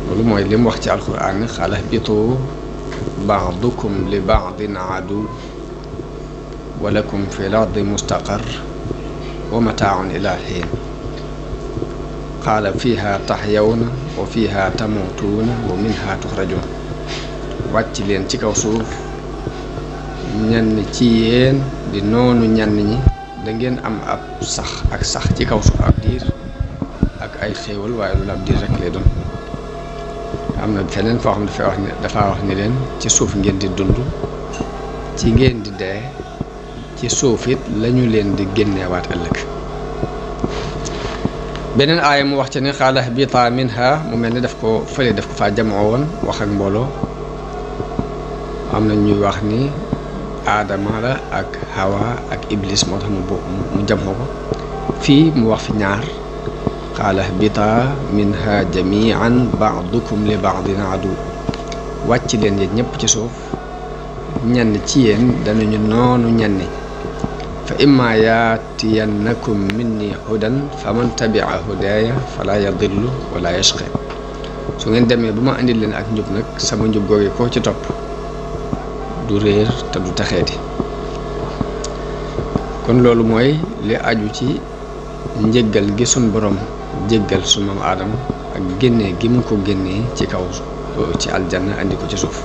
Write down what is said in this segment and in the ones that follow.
loolu mooy li mu wax ci alquran xala bitu ba'dukum li ba'din adu wa lakum fi l-ardi mustaqar wa mataaun ila xiin qaala fiiha taxyawna wa fiiha tamuutuuna wa minha tuxrajuun wàcc leen ci kaw suuf ñenn ci yéen di noonu ñenn ñi da ngeen am ab sax ci kaw suuf ab diir ak ay xéewal waaye loolu ab diir rek lay doon. am na feneen foo xam dafa wax ni leen ci suuf ngeen di dund ci ngeen di dee ci suuf it lañu leen di génneewaat ëllëg. beneen aaya mu wax ci ne xaala ihbitaa minha mu mel ni daf ko faa jamoo woon wax ak mbooloo. am na ñuy wax ni aadama la ak hawa ak iblis moo tax mu jamoo ko fii mu wax fi ñaar qaala ihbitaa minha jamian ba'dukum li ba'din adu wàcc leen yéen ñëpp ci suuf ñenn ci yéen danañu noonu ñenn fa imma yaatiyannakum minni hudan faman tabia hudaaya fala yadillu wala yashqa su ngeen demee ba ma andil leen ak njub nag sama njub googu koo ci topp du réer te du taxeeti. kon loolu mooy li aju ci njëggal gi sun borom jéggal su maam aadama ak génnee gi mu ko génnee ci kaw ci aljanna andi ko ci suuf.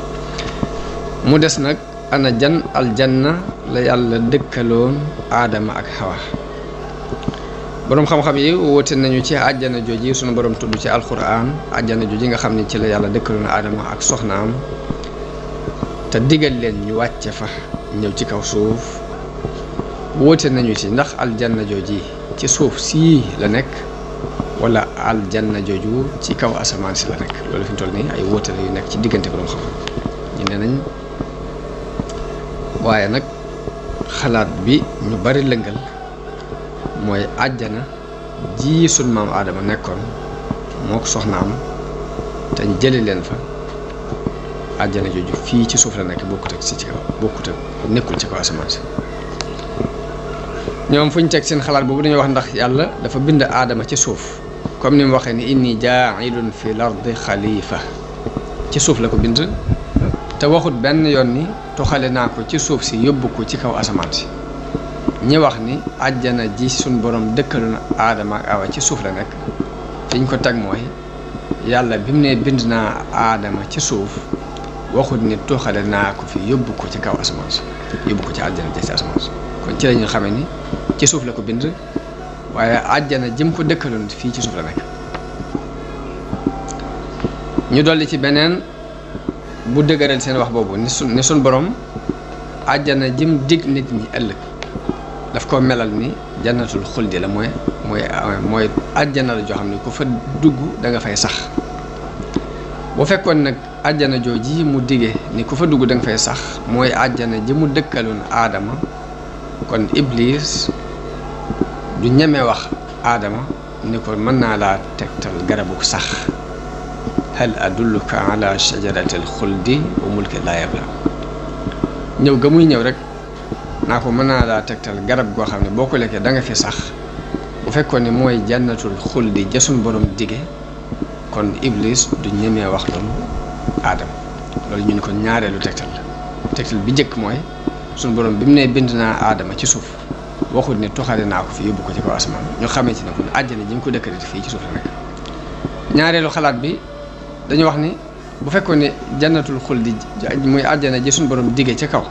mu des nag ana jan aljanna la yàlla dëkkaloon aadama ak xawa. boroom xam-xam yi woote nañu ci àjjana jooji sunu borom tudd ci alquran àjjana jooji nga xam ne ci la yàlla dëkkaloon aadama ak soxnaam te digal leen ñu wàcce fa ñëw ci kaw suuf. woote nañu ci ndax aljanna jooji ci suuf sii la nekk wala aljanna jooju ci kaw asamaan si la nekk. loolu fi mu toll nii ay woote la yu nekk ci diggante boroom xam-xam ñu ne nañ waaye nag xalaat bi ñu bari lëngal mooy àjjana ji sun maam aadama nekkoon moo ko soxnaam te ñu jële leen fa àjjana jooju fii ci suuf la nekk bokkut ak nekkul ci kaw asamaan si. ñoom fu ñu teg seen xalaat boobu dañuy wax ndax yàlla dafa bind aadama ci suuf comme ni mu waxee ni inni jaa'ilun fi l-ardi xalifa ci suuf la ko bind te waxut benn yoon ni toxale naa ko ci suuf si yóbbu ko ci kaw asamaan si. ñi wax ni àjjana ji suñ borom dëkkaloon aadama ak awa ci suuf la nekk fi ñu ko teg mooy yàlla bi mu ne bind naa aadama ci suuf waxut ni toxale naa ko fi yóbbu ko ci kaw asamaan si yóbbu ko ci àjjana ji ci asamaan si. kon ci la ñu xamee ni ci suuf la ko bind waaye àjjana jëm ko dëkkaloon fii ci suuf la nekk. ñu dolli ci beneen bu dëgëral seen wax boobu ni suñ borom àjjana jëm dig nit ñi ëllëg daf ko melal ni jannatul xuldi la mooy àjjana la joo xam ne ku fa dugg da nga fay sax. bu fekkoon nag àjjana jooji mu dige ni ku fa dugg da nga fay sax mooy àjjana ji mu dëkkaloon aadama kon iblis du ñeme wax aadama ni ko mën naa laa tegtal garabu sax hal adulluka ala shajaratil xuldi wa mulkin laa yabla. ñëw ga muy ñëw rek naa ko mën naa laa tegtal garab goo xam ne boo ko lekkee da nga fi sax. bu fekkoon ne mooy jannatul xuldi ja suñ borom dige kon iblis du ñemee wax loolu aadama. loolu ñu ne ko ñaareelu tegtal la. tegtal bi njëkk mooy suñ borom bi mu ne bind naa aadama ci suuf waxut ne toxale naa ko fi yóbbu ko ci kaw asamaan ñu xamee ci ne kon àjjana ji nga ko dëkkalati fii ci suuf la nekk. ñaareelu xalaat bi dañu wax ni bu fekkoon ne jannatul xuldi muy àjjana ji suñ borom dige ca kaw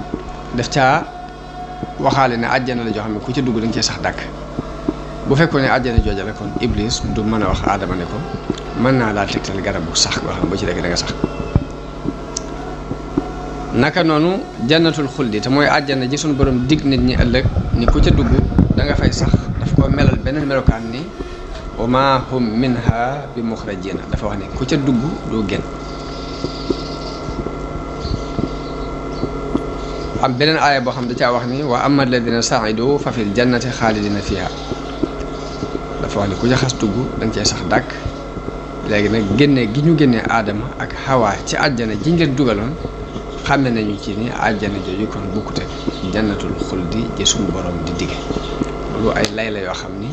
def caa waxaale ne àjjana la joo xam ne ku ci dugg da nga cee sax dàkk. bu fekkoon ne àjjana jooja la kon iblis du mën a wax aadama ne ko mën naa laa tegtal garab bu sax goo xam ne boo ci lekk da nga sax. naka noonu jannatul xuldi te mooy àjjana ji suñu borom dig nit ñi ëllëg ni ku ca dugg da nga fay sax daf ko melal beneen melokaan ni wa ma hum minha bi muxrajina dafa wax ni ku ca dugg doo génn. am beneen aaya boo xam da caa wax ni wa amma alladina saidu fa fil jannati xaalidina fiha dafa wax ni ku ca xas dugg da nga cee sax dàkk. léegi nag génne gi ñu génnee aadama ak xawaa ci àjjana ji ngeen dugaloon xàmme nañu ci ni àjjana jooju kon bokkut ak jannatul xuldi ji suñu borom di dige. loolu ay lay la yoo xam ni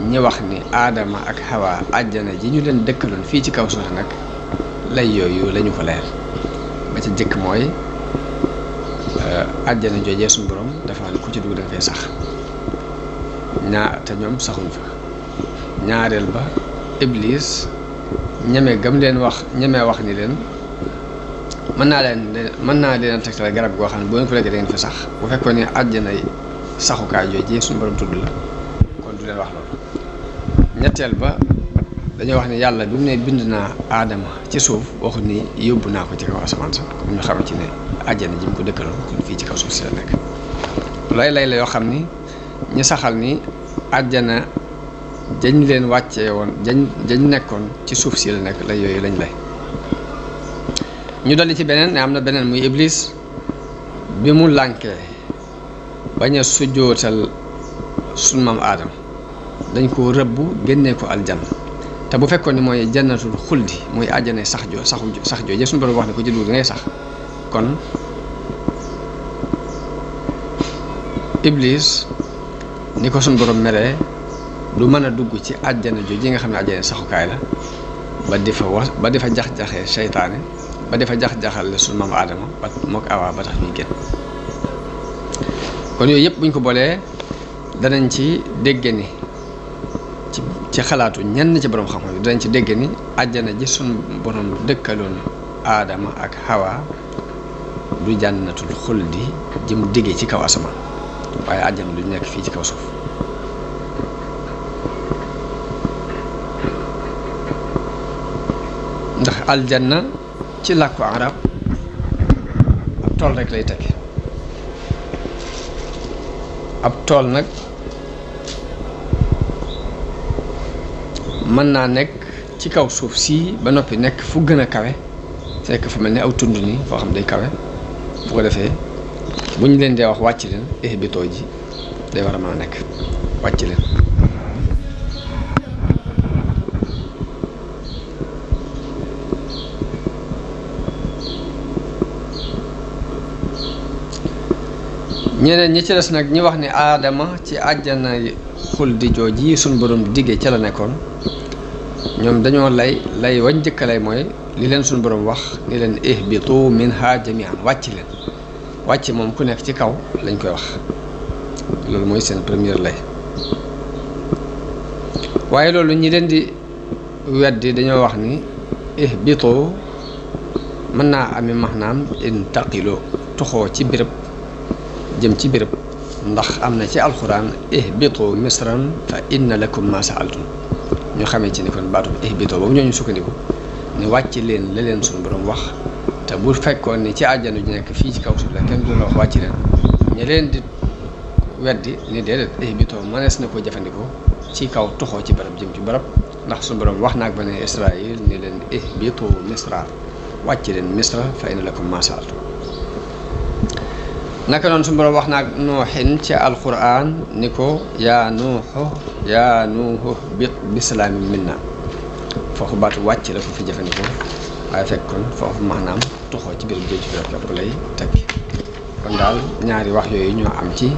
ñi wax ni aadama ak xawaa àjjana ji ñu leen dëkkaloon fii ci kaw suuf nag lay yooyu lañu ko leer ba ca jëkk mooy àjjana joojee suñu borom dafa ne ku ci dugg da nga fay sax te ñoom saxuñ fa. ñaareel ba iblis ñeme gam leen wax ñeme wax ni leen mën naa leen a tegtal garab goo xam ne boo leen ko lekkee da ngeen fi sax bu fekkoon ne àjjana saxukaay joojee suñu borom tudd la kon du leen wax loolu. ñetteel ba dañoo wax ne yàlla bi mu ne bind naa aadama ci suuf waxu ni yóbbu naa ko ci kaw asamaan sax comme ñu xam ci ne àjjana ji mu ko dëkkaloon kon fii ci kaw suuf si la nekk. lay la yoo xam ni ñi saxal ni àjjana jañ leen wàccee woon jañ nekkoon ci suuf si la nekk lay yooyu lañ lay. ñu dolli ci beneen ne am na beneen muy iblis bi mu lànkee bañ a sujjootal sunu maam aadama dañ ko rëbb génnee ko aljanna te bu fekkoon ni mooy jannatul xuldi muy àjjana sax joo suñu borom wax ne ko ci dugg da ngay sax kon iblis ni ko suñu borom meree du mën a dugg ci àjjana jooju nga xam ne àjjana saxukaay la ba di fa jax-jaxee seytaane ba di fa jax-jaxal suñu maam aadama ba mook awaa ba tax ñuy génn. kon yooyu yëpp buñ ko boolee danañ ci dégge ni ci xalaatu ñenn ci borom xam-xam yi danañ ci dégg ni àjjana ji suñu borom dëkkaloon aadama ak hawa du jànnatul xuldi ji mu diggee ci kaw asamaan waaye àjjana du nekk fii ci kaw suuf. ndax aljanna ci làkku arab ab tool rek lay tekki ab tool nag mën naa nekk ci kaw suuf si ba noppi nekk fu gën a kawe fekk fu mel ni aw tund nii foo xam day kawe bu ko defee bu ñu leen dee wax wàcc leen ihbitoo ji day war a mën a nekk wàcc leen. ñeneen ñi ci des nag ñi wax ni aadama ci àjjana xuldi jooji suñ borom diggee ca la nekkoon ñoom dañoo lay wañ njëkk lay mooy li leen suñ borom wax ni leen ihbitu minha jami'an wàcc leen wàcc moom ku nekk ci kaw lañ koy wax loolu mooy seen première lay. waaye loolu ñi leen di weddi dañoo wax ni ihbitu mën naa ami maanaam intaqilu toxoo ci béréb jëm ci béréb ndax am na ci alxuraan ihbitu misran fa inna lakum ma sa'altum ñu xamee ci ni kon baatu ihbitu boobu ñooñu sukkandiku ni wàcc leen la leen suñu borom wax te bu fekkoon ni ci àjjana ju nekk fii ci kaw suuf la kenn du la wax wàcc leen ñi leen di weddi ni déedéet ihbitu mënees na ko jëfandikoo ci kaw toxoo ci barab jëm ci barab ndax suñu borom wax naak bani Israël ni leen ihbitu misra wàcc leen misra fa inna lakum ma sa'altum. naka noonu suñu borom wax naag nuuxin ci alquran ni ko yaa nuuxu bisalaamin minna foofu baatu wàcc la ko fi jëfandikoo waaye fekk kon foofu maanaam toxoo ci biir géej gi képp lay tekki. kon daal ñaari wax yooyu ñoo am ci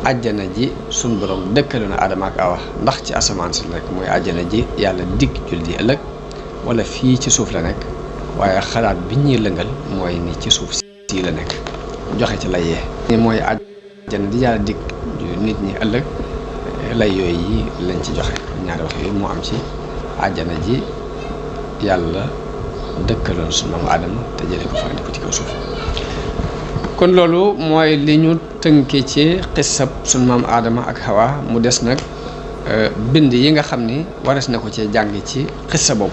àjjana ji suñu borom dëkkaloon Adama ak Awa ndax ci asamaan si rek mooy àjjana ji yàlla dig julli ëllëg wala fii ci suuf la nekk waaye xalaat bi ñuy lëngal mooy ni ci suuf si la nekk. joxe ci lay yee ni mooy àjjana di yàlla dig nit ñi ëllëg lay yooyu yi lañ ci joxe ñaari wax yooyu moo am ci àjjana ji yàlla dëkkaloon suñu maam Adama te jëlee ko fa indi ko ci kaw suuf. kon loolu mooy li ñu tënkee ci xissab suñu maam Adama ak Hawa mu des nag bind yi nga xam ni wares na ko cee jàng ci xissa boobu.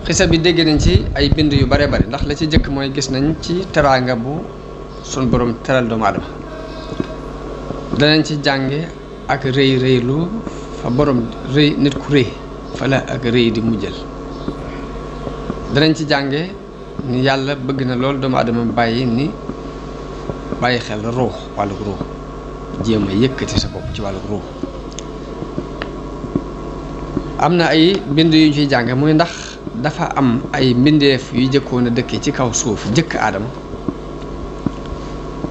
xisa bi dégg nañ ci ay bind yu bare bari ndax la ci jëkk mooy gis nañ ci teraanga bu sun borom teral doomu aadama danañ ci jànge ak rëy rëylu fa borom rëy nit ku rëy fa la ak rëy di mujjal. danañ ci jànge ni yàlla bëgg na lool doomu aadama bàyyi xel ruux wàllu ruux jéem a yëkkati sa bopp ci wàllu ruux. am na ay bind yu ñu ciy jànge muy ndax dafa am ay mbindeef yu jëkkoon a dëkkee ci kaw suuf jëkk aadama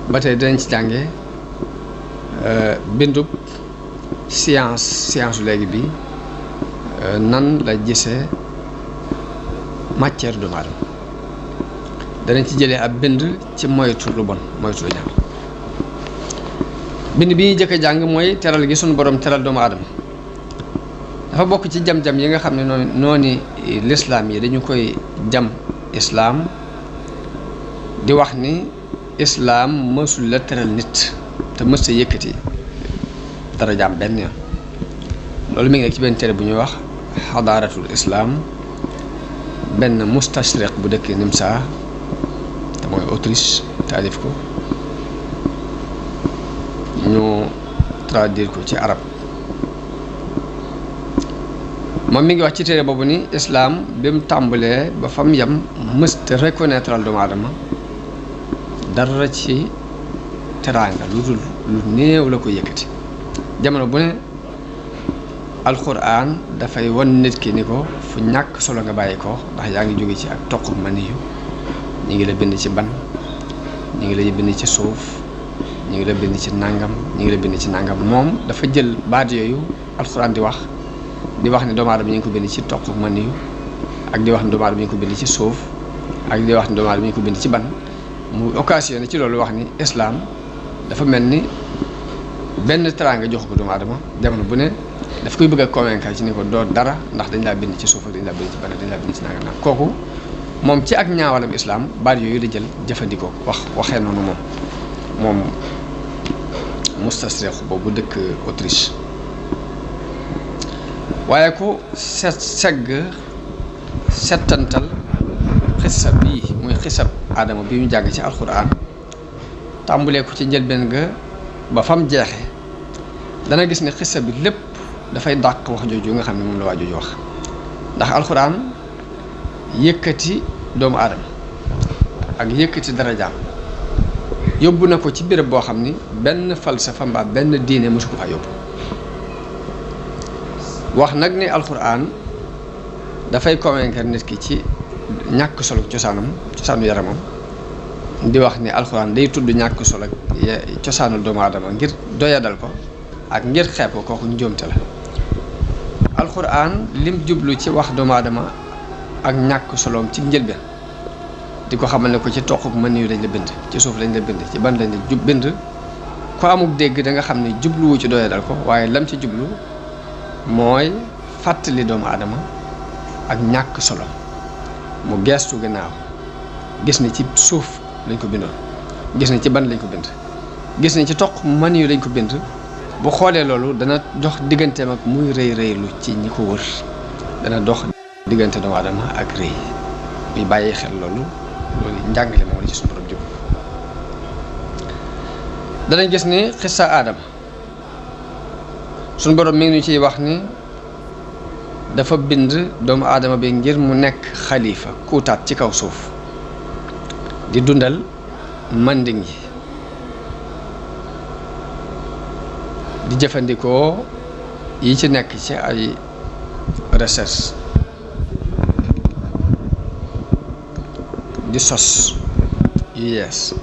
ba tey dinañ ci jànge bindub science léegi bi nan la gisee matière doomu aadama danañ ci jëlee ab bind ci moytu lu bon moytu lu ñaaw. bind bi ñuy jëkk a jàng mooy teral gi suñu borom teral doomu aadama dafa bokk ci jam-jam yi nga xam ne noonu lislaam yi dañu koy jam islaam di wax ni islaam mësul la teral nit te mës a yëkkati dara jaam benn yoon. loolu mi ngi nekk ci benn téere bu ñuy wax xadaaratul islaam benn mustashriq bu dëkk Nimsa te mooy Autriche taalif ko ñu traduire ko ci arab. moom mi ngi wax ci téere boobu ni islaam bi mu tàmbalee ba fa mu yem mësta reconnaître al doomu aadama dara ci teraanga lu dul lu néew la ko yëkkati. jamono bu ne alxuraan dafay wan nit ki ni ko fu ñàkk solo nga bàyyi ko ndax yaa ngi jóge ci ak toq maniyu ñu ngi la bind ci ban ñu ngi la bind ci suuf ñu ngi la bind ci nàngam ñu ngi la bind ci nàngam. moom dafa jël baat yooyu alxuraan di wax ni doomu aadama ñu ngi ko bind ci toq maniyu ak di wax ni doomu aadama ñu ngi ko bind ci suuf ak di wax ni doomu aadama ñu ngi ko bind ci ban. mu occasionné ci loolu wax ni islaam dafa mel ni benn teraanga jox ko doomu aadama jamono bu ne daf koy bëgg a convaincre ci ni ko doo dara ndax dañ laa bind ci suuf ak dañ laa bind ci ban dañ laa bind ci nangam nag. kooku moom ci ak ñaawalam islaam baat yooyu la jël jëfandikoo waxee noonu moom mustasriq boobu dëkk Autriche. waaye ku settantal xisab bii muy xisab aadama bi ñu jàng ci alxuraan tàmbulee ko ci njëlbeen ga ba fam jeexe dana gis ne xisab bi lépp dafay dàq wax jooju nga xam ne moom la waa jooju wax. ndax alxuraan yëkkati doomu aadama ak yëkkati darajaam yóbbu na ko ci béréb boo xam ni benn falsafa mbaa benn diine mosu ko fa yóbbu. wax nag ni alxuraan dafay convaincre nit ki ci ñàkk solo cosaanu yaramam di wax ni alxuraan day tudd ñàkk solo cosaanu doomu aadama ngir doyadal ko ak ngir xeeb ko kooku njuumte la. alxuraan lim jublu ci wax doomu aadama ak ñàkk soloom ci njëlbeen di ko xamal ne ko ci toquk mën yu lañ la bind ci suuf lañ la bind ci ban lañ la bind ko amuk dégg da nga xam ne jubluwu ci doyadal ko waaye lam ci jublu mooy fàttali doomu aadama ak ñàkk solo mu geestu gannaaw gis ni ci suuf lañ ko bindoon gis ni ci ban lañ ko bind gis ni ci toq mën yu lañ ko bind. bu xoolee loolu dana dox digganteem ak muy rëy rëylu ci ñi ko wër dana dox diggante doomu aadama ak rëy muy bàyyi xel loolu njàngale moom la ci suñu borom jub. danañ gis ni xissa aadama suñu borom mi ngi ñu ciy wax ni dafa bind doomu aadama bi ngir mu nekk xalifa kuutaat ci kaw suuf di dundal manding yi di jëfandikoo yi ci nekk ci ay recherche di sos yu yees.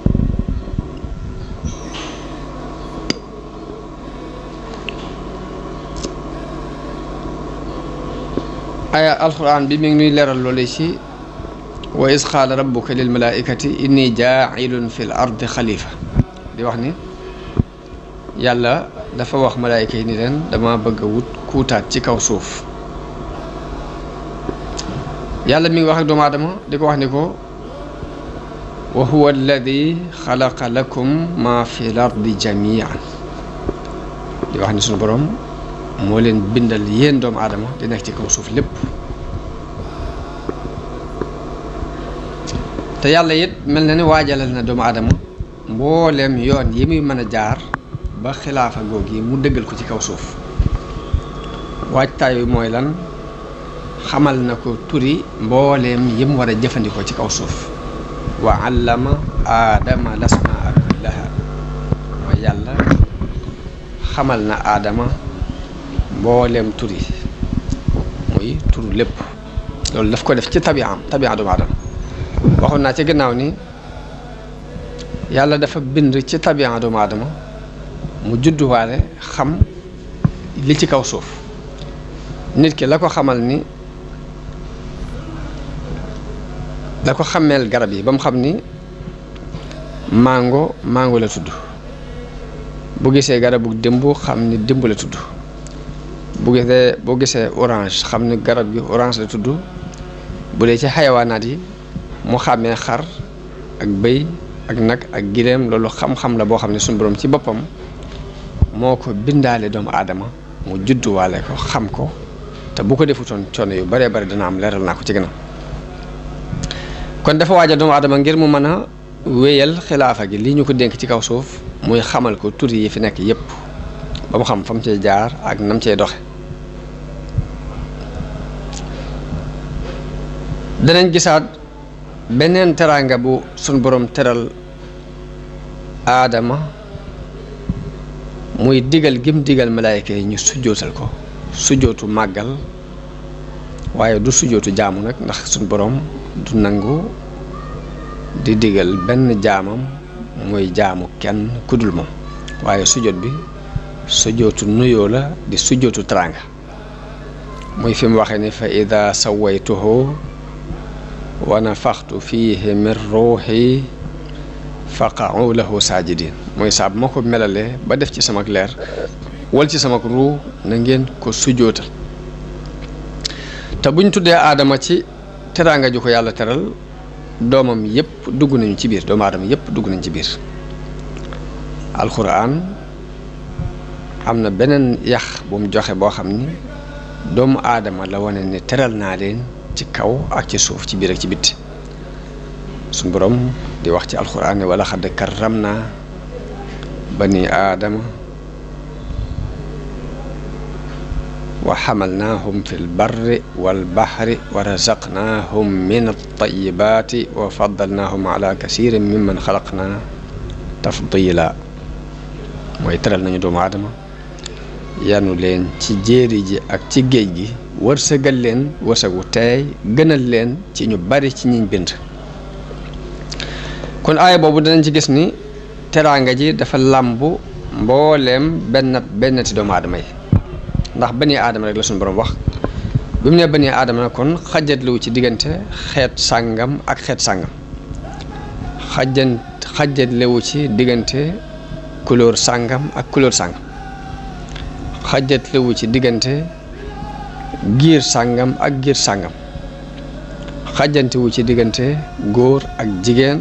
aya alquran bi mi ngi nuy leeral loolu ci wa is qaala rabbuka lil malaikati inni jaa'ilun fil ardi xalifa di wax ni yàlla dafa wax malaayka yi ni leen dama bëgg a wut kuutaat ci kaw suuf. yàlla mi ngi wax ak doomu aadama di ko wax ni ko wa huwa alladi xalaqa lakum ma fi l ardi jamian di wax ni sunu borom moo leen bindal yéen doomu aadama di nekk ci kaw suuf lépp. te yàlla it mel na ni waajalal na doomu aadama mbooleem yoon yi muy mën a jaar ba xilaafa googu yi mu dëggal ko ci kaw suuf. waajtaay bi mooy lan? xamal na ko turi mbooleem yi mu war a jëfandikoo ci kaw suuf. wa allama aadama lasmaa kullaha mooy yàlla xamal na aadama mbooleem turi muy turu lépp. loolu daf ko def ci tabi'am doomu aadama. waxoon naa ci gannaaw ni yàlla dafa bind ci tabi'am doomu aadama mu judduwaale xam li ci kaw suuf. nit ki la ko xamal ni da ko xàmmeel garab yi ba mu xam ni mango la tudd bu gisee garabu démb xam ni démb la tudd boo gisee orange xam ni garab gi orange la tudd bu dee ci xayawaanaat yi mu xàmmee xar ak bëy ak nag ak gileem loolu xam-xam la boo xam ne suñu borom ci boppam moo ko bindaale doomu aadama mu judduwaale ko xam ko te bu ko defutoon coono yu baree bari dana am leeral naa ko ci gannaaw kon dafa waajal doomu aadama ngir mu mën a wéyal xilaafa gi lii ñu ko dénk ci kaw suuf muy xamal ko tur yi fi nekk yépp ba mu xam fa mu cee jaar ak nam cee doxe danañ gisaat beneen teraanga bu suñ borom teral aadama muy digal gim digal malaayka yi ñu sujjootal ko sujjootu màggal waaye du sujjootu jaamu nag ndax suñ borom du nangu di digal benn jaamam muy jaamu kenn ku dul moom waaye sujjoot bi sujjootu nuyoo la di sujjootu teraanga muy fi mu waxee ni fa ida sawaytuhu wa nafaxtu fiihi min ruuxi faqa'u lahu saajidin mooy saa bu ma ko melalee ba def ci sama leer wal ci sama ruu na ngeen ko sujjootal te buñ tuddee aadama ci teraanga ju ko yàlla teral doomam yépp dugg nañu ci biir doomu aadama yépp dugg nañ ci biir alxuraan am na beneen yax bu mu joxe boo xam ni doomu aadama la wane ni teral naa leen ci kaw ak ci suuf ci biir ak ci bitti suñ borom di wax ci alxuraan ne wala xadd karramna bani aadama wa xamalnaahum fi lbarri walbaxri wa razaqnaahum min altayibaati wa faddalnaahum ala kasirin mimman xalaqna tafdila mooy teral nañu doomu aadama yanu leen ci jéeri ji ak ci géej gi wërsëgal leen wërsëgu teey gënal leen ci ñu bari ci ñiñ bind kon aaya boobu danañ ci gis ni teraanga ji dafa làmbu mbooleem benn ti doomu aadama yi ndax bani aadama rek la suñu borom wax bi mu ne bani aadama nag kon xajatliwu ci diggante xeet sàngam ak xeet sàngam xajatliwu ci diggante couleur sàngam ak couleur sàngam xajatliwu ci diggante giir sàngam ak giir sàngam xajantewu ci diggante góor ak jigéen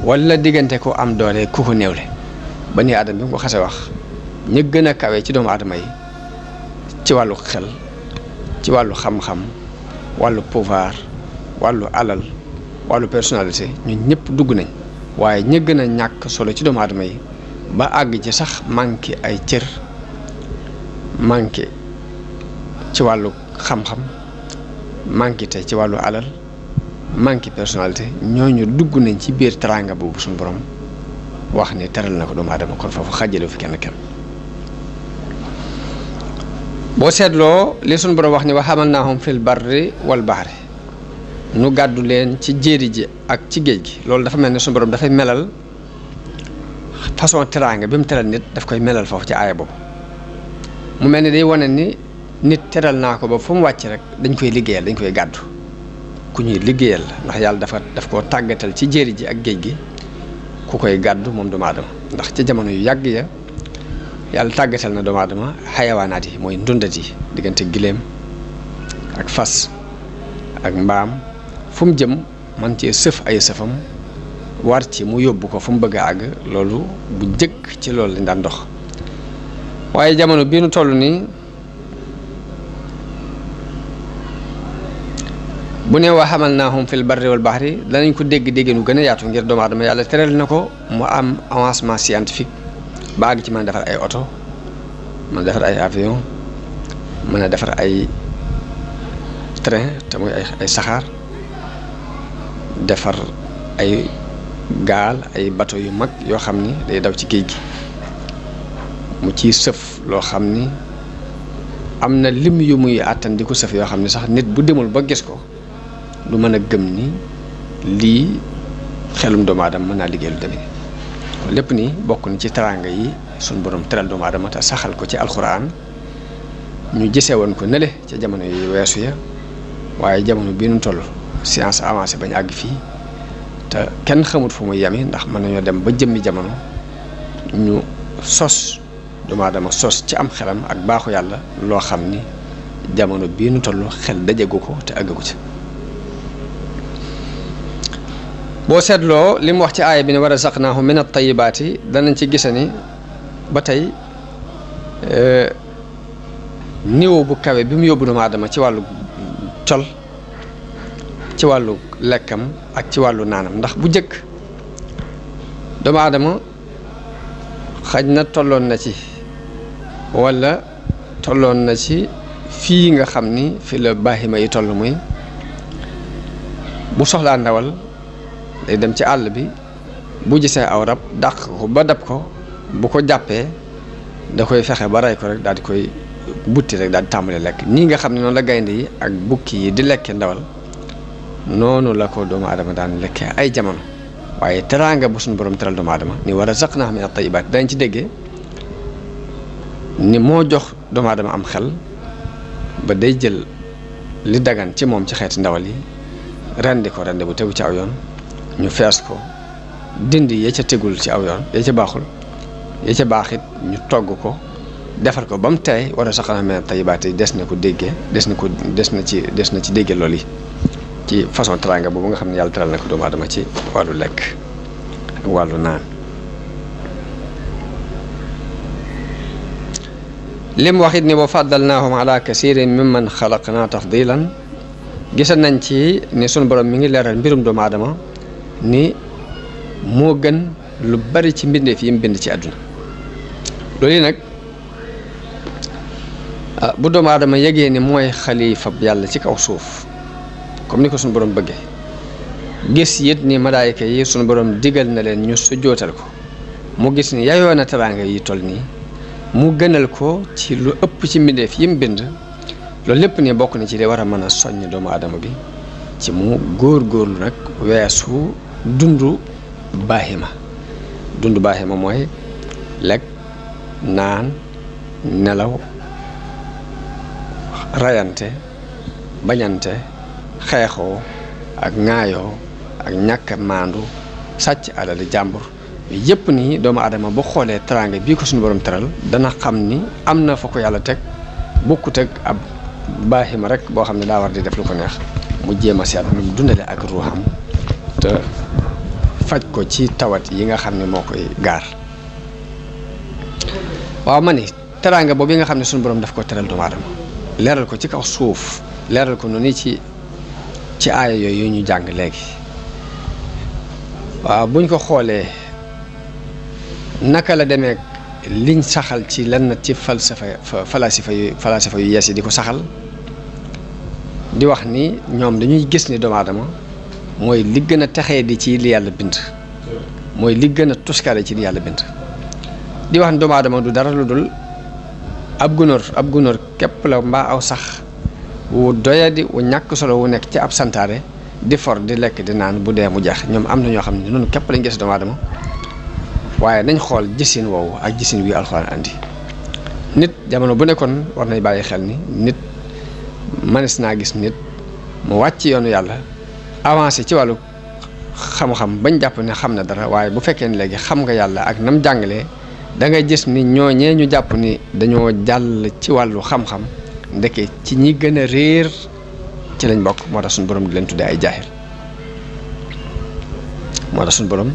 wala diggante ko am doole ku ko néewle bani aadama bi mu ko xase wax ñi gën a kawe ci doomu aadama yi ci wàllu xel ci wàllu xam-xam wàllu pouvoir wàllu alal wàllu personnalité ñun ñëpp dugg nañ waaye ñi gën a ñàkk solo ci doomu aadama yi ba àgg ci sax manqué ay cër manqué ci wàllu xam-xam manqué te ci wàllu alal manqué personnalité ñooñu dugg nañ ci biir teraanga boobu suñu borom wax ni teral na ko doomu aadama kon foofu xàjjale fi kenn boo seetloo li suñu borom wax ni wa hamalnaahum fil barri wal bahri nu gàddu leen ci jéeri ji ak ci géej gi loolu dafa mel ne suñu borom dafay melal façon teraanga bi mu teral nit daf koy melal foofu ci aaya boobu mu mel ni day wane ni nit teral naa ko ba fu mu wàcc rek dañ koy liggéeyal dañ koy gàddu ku ñuy liggéeyal ndax yàlla daf koo tàggatal ci jéeri ji ak géej gi ku koy gàddu moom doomu aadama ndax ci jamono yu yàgg ya yàlla tàggatal na doomu aadama xayawaanaat yi mooy ndundat yi diggante giléem ak fas ak mbaam fu mu jëm man cee sëf ay sëfam war ci mu yóbbu ko fu mu bëgg a àgg loolu bu njëkk ci loolu lañ daan dox waaye jamono bii nu toll nii bu ne wa hamalnaahum fil barri wal bahri danañ ko dégg nu gën a yaatu ngir doomu aadama yàlla teral na ko mu am avancement scientifique ba àgg ci mën a defar ay oto mën a defar ay avion mën a defar ay train te muy ay saxaar defar ay gaal ay bateau yu mag yoo xam ni day daw ci géej gi mu ciy sëf loo xam ni am na lim yu muy àttan di ko sëf yoo xam ni sax nit bu demul ba gis ko du mën a gëm ni lii xelum doomu aadama mën naa liggéey lu demee kon lépp ni bokk na ci teraanga yi suñ borom teral doomu aadama te saxal ko ci alxuraan ñu gisee woon ko nële ca jamono yi weesu ya waaye jamono bii nu toll science avancé bañ àgg fii te kenn xamut fu muy yemi ndax mën nañoo dem ba jëmmi jamono ñu sos doomu aadama sos ci am xelam ak baaxu yàlla loo xam ni jamono bii nu toll xel dajagu ko te àggagu ci. boo seetloo li mu wax ci aaya bi ne wa razaqnaahum min at-tayyibaati danañ ci gise ni ba tey niveau bu kawe bi mu yóbbu doomu aadama ci wàllu col ci wàllu lekkam ak ci wàllu naanam ndax bu jëkk doomu aadama xaj na tolloon na ci walla tolloon na ci fii nga xam ni fi la baahima yi toll muy bu soxlaa ndawal day dem ci àll bi bu gisee aw rab dàq ko ba dab ko bu ko jàppee da koy fexe ba rey ko rek daal di koy butti rek daal di tàmbali lekk nii nga xam ne noonu la gaynde yi ak bukki yi di lekkee ndawal noonu la ko doomu aadama daan lekkee ay jamono waaye teraanga bu suñu borom teral doomu aadama ni wa razaqnaahum min at-tayyibaat dañ ci déggee ni moo jox doomu aadama am xel ba day jël li dagan ci moom ci xeeti ndawal yi rendi ko rendi bu tegu ci aw yoon ñu fees ko dindi ya ca tegul ci aw yoon ya ca baaxul ya ca baax it ñu togg ko defar ko ba mu tey wa razaqnaahum min at-tayyibaat des na ko déggee des na ci déggee loolu yi ci façon teraanga boobu nga xam ne yàlla teral na ko doomu aadama ci wàllu lekk ak wàllu naan. lim wax it ni wa faddalnaahum ala kasiirin mimman xalaqnaa tafdilan gisa nañ ci ni sunu borom mi ngi leeral mbirum doomu aadama ni moo gën lu bari ci mbindeef yi mu bind ci àdduna. loolu yi nag bu doomu aadama yëgee ni mooy xalifa yàlla ci kaw suuf comme ni ko suñu borom bëggee gis it ni malaayika yi suñu borom digal na leen ñu sujjootal ko mu gis ni yayoo na teraanga yi toll nii mu gënal ko ci lu ëpp ci mbindeef yi mu bind loolu lépp ni bokk na ci li war a mën a soññ doomu aadama bi ci mu góor-góorlu nag weesu dundu baahima mooy lekk naan nelaw rayante bañante xeexoo ak ŋaayoo ak ñàkk maandu sàcc alali jàmbur yépp nii doomu aadama bu xoolee teraanga bii ko suñu borom teral dana xam ni am na fa ko yàlla teg bokkut ak ab baahima rek boo xam ne daa war di def lu ko neex mu jéem a seet nu mu dundale ak ruuxam te faj ko ci tawat yi nga xam ne moo koy gaar. waaw ma ni teraanga boobu yi nga xam ne suñu borom daf ko teral doomu aadama leeral ko ci kaw suuf leeral ko noonu ci aaya yooyu ñu jàng léegi waaw buñ ko xoolee naka la demee liñ saxal ci lenn ci falasifa yu yees yi di ko saxal di wax ni ñoom dañuy gis ni doomu aadama mooy li gën a texee di ci li yàlla bind mooy li gën a tuskare ci li yàlla bind di wax ni doomu aadama du dara lu dul ab gunóor képp la mbaa aw sax wu doyadi wu ñàkk solo wu nekk ci ab santaare di for di lekk di naan bu dee mu jeex ñoom am na ñoo xam ne noonu képp lañ gis doomu aadama waaye nañ xool gisin woowu ak gisin wi alxuraan andi nit jamono bu nekkoon war nañ bàyyi xel ni nit manis naa gis nit mu wàcc yoonu yàlla avancé ci wàllu xam-xam bañ jàpp ne xam na dara waaye bu fekkee ne léegi xam nga yàlla ak nam jàngalee da ngay gis ni ñooñee ñu jàpp ni dañoo jàll ci wàllu xam-xam ndeke ci ñi gën a réer ci lañ bokk moo tax suñu borom di leen tuddee ay jaahil moo tax suñu borom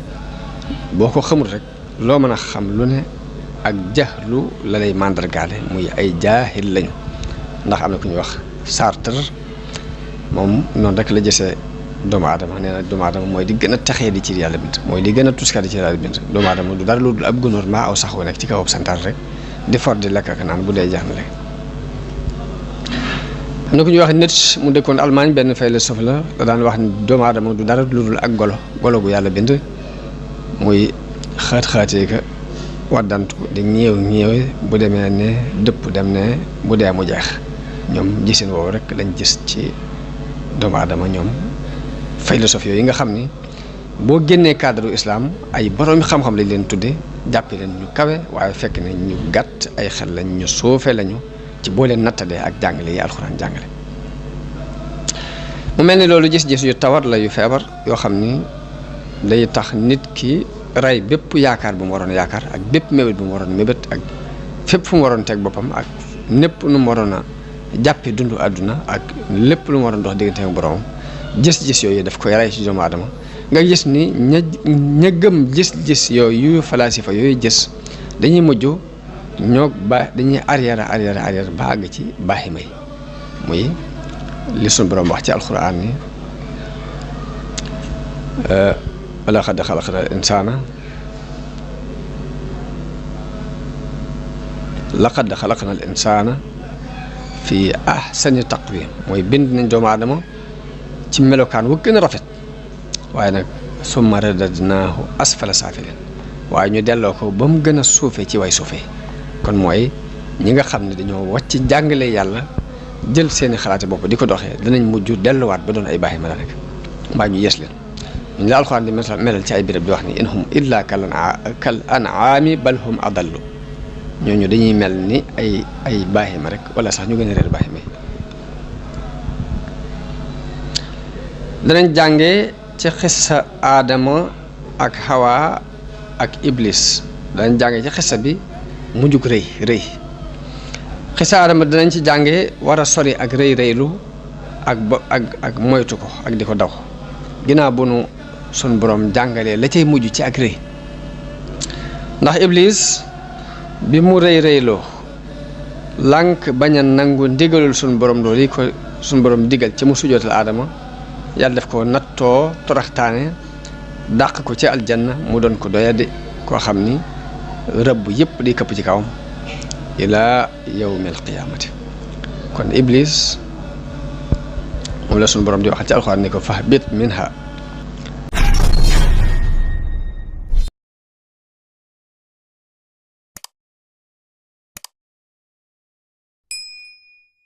boo ko xamul rek loo mën a xam lu ne ak jaxlu la lay màndargaale muy ay jaahil lañu ndax am na ku ñuy wax Sartre moom noonu rek la gisee doomu aadama nee na doomu aadama mooy di gën a taxee di ci yàlla bind mooy di gën a tuskari ci yàlla bind doomu aadama du dara lu dul ab gunóor maa aw sax wu nekk ci kaw santaar rek di for di lekk ak naan bu dee jeex na rek. am na ku ñuy wax Nietzsche mu dëkkoon Allemagne benn philosophe la da daan wax ni doomu aadama du dara lu dul ak golo gu yàlla bind muy xaat-xaatee ka waddantu di ñeew bu demee ne dëpp dem ne bu dee mu jeex ñoom gisin woowu rek lañ gis ci doomu aadama ñoom philosophe yooyu nga xam ni boo génnee cadre islam ay boroomi xam-xam lañ leen tudde jàppe leen ñu kawe waaye fekk ne ñu gàtt ay xel lañ ñu suufe lañu ci boo leen nattalee ak jàngale yi alxuraan jàngale mu mel ni loolu gis-gis yu tawat la yu feebar yoo xam ni day tax nit ki rey bépp yaakaar bu mu waroon yaakaar ak bépp mébét bu mu waroon mébét ak fépp fu mu waroon teg boppam ak népp nu mu waroon a jàppe dundu àdduna ak lépp lu mu waroon dox diggante ak boroomam gis-gis yooyu daf koy rey ci doomu aadama nga gis ni ña gëm gis-gis yooyu falaasifa yooyu gis dañuy mujj dañuy arrière ba àgg ci baaxi may muy li sunu borom wax ci alxuraan ni laqad xalaqnal insaana fi ahsani taqwiim mooy bind nañ doomu aadama ci melokaan wu gën a rafet waaye nag summa radadnaahu asfala saafiliin waaye ñu delloo ko ba mu gën a suufee ci way suufee kon mooy ñi nga xam ne dañoo wàcc jàngale yàlla jël seeni xalaati bopp di ko doxee danañ mujj delluwaat ba doon ay baaxi mala rek mbaa ñu yees leen ñu la alxuraan di melal ci ay béréb di wax ni in hum illa kal an'aami bal hum adallu ñooñu dañuy mel ni ay baaxi ma rek wala sax ñu gën a réer baaxi ma danañ jàngee ci xissa aadama ak Hawa ak Iblis danañ jàngee ci xissa bi mujjug rëy xissa aadama danañ ci jàngee war a sori ak rëylu ak moytu ko ak di ko daw ginnaaw bu nu sun borom jàngalee la cay mujj ci ak rëy ndax Iblis bi mu rëyloo lànk bañ a nangu ndigalul sun borom loolu yi ko sun borom digal ci mu sujootal aadama yàlla def ko nattoo toraxtaane dàq ko ci aljanna mu doon ko doyadi koo xam ni rëbb yépp di këpp ci kawam ilaa yawmil qiyaamati kon Iblis moom la sunu borom di waxal ci alxuraan ni ko fahbit minha